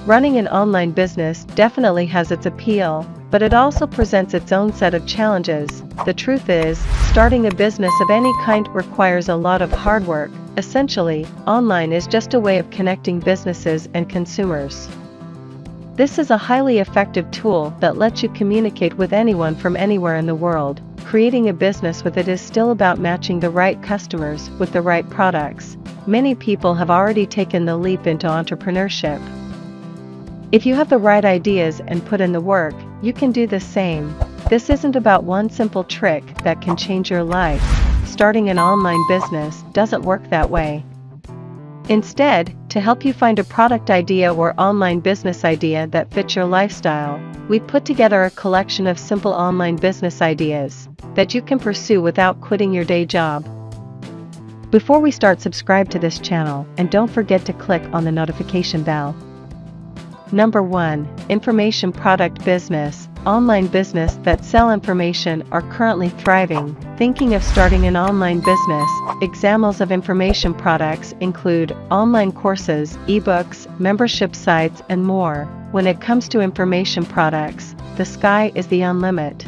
Running an online business definitely has its appeal, but it also presents its own set of challenges. The truth is, starting a business of any kind requires a lot of hard work. Essentially, online is just a way of connecting businesses and consumers. This is a highly effective tool that lets you communicate with anyone from anywhere in the world. Creating a business with it is still about matching the right customers with the right products. Many people have already taken the leap into entrepreneurship. If you have the right ideas and put in the work, you can do the same. This isn't about one simple trick that can change your life. Starting an online business doesn't work that way. Instead, to help you find a product idea or online business idea that fits your lifestyle, we put together a collection of simple online business ideas that you can pursue without quitting your day job. Before we start, subscribe to this channel and don't forget to click on the notification bell. Number 1. Information product business. Online business that sell information are currently thriving. Thinking of starting an online business? Examples of information products include online courses, ebooks, membership sites, and more. When it comes to information products, the sky is the limit.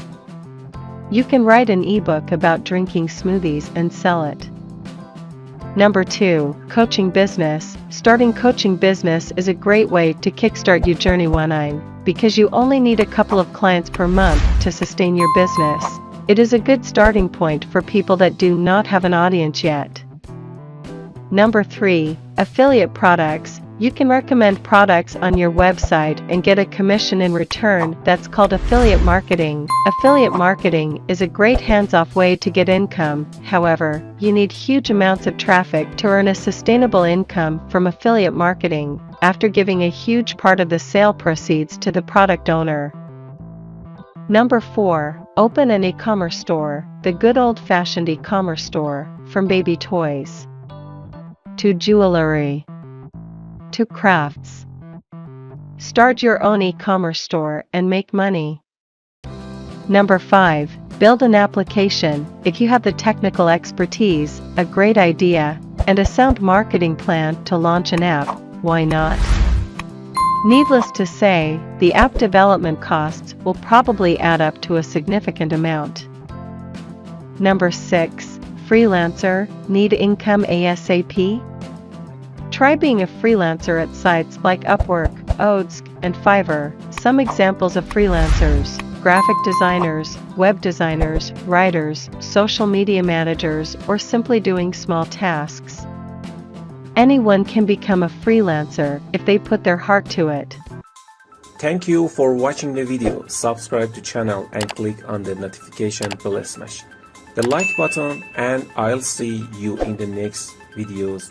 You can write an ebook about drinking smoothies and sell it. Number 2. Coaching business. Starting coaching business is a great way to kickstart your journey online, because you only need a couple of clients per month to sustain your business. It is a good starting point for people that do not have an audience yet. Number 3. Affiliate products. You can recommend products on your website and get a commission in return. That's called affiliate marketing. Affiliate marketing is a great hands-off way to get income. However, you need huge amounts of traffic to earn a sustainable income from affiliate marketing, after giving a huge part of the sale proceeds to the product owner. Number 4. Open an e-commerce store. The good old-fashioned e-commerce store, from baby toys to jewelry to crafts. Start your own e-commerce store and make money. Number 5. Build an application. If you have the technical expertise, a great idea, and a sound marketing plan to launch an app, why not? Needless to say, the app development costs will probably add up to a significant amount. Number 6. Freelancer. Need income ASAP? Try being a freelancer at sites like Upwork, Odds, and Fiverr. Some examples of freelancers: graphic designers, web designers, writers, social media managers, or simply doing small tasks. Anyone can become a freelancer if they put their heart to it. Thank you for watching the video. Subscribe to channel and click on the notification bell smash the like button, and I'll see you in the next videos.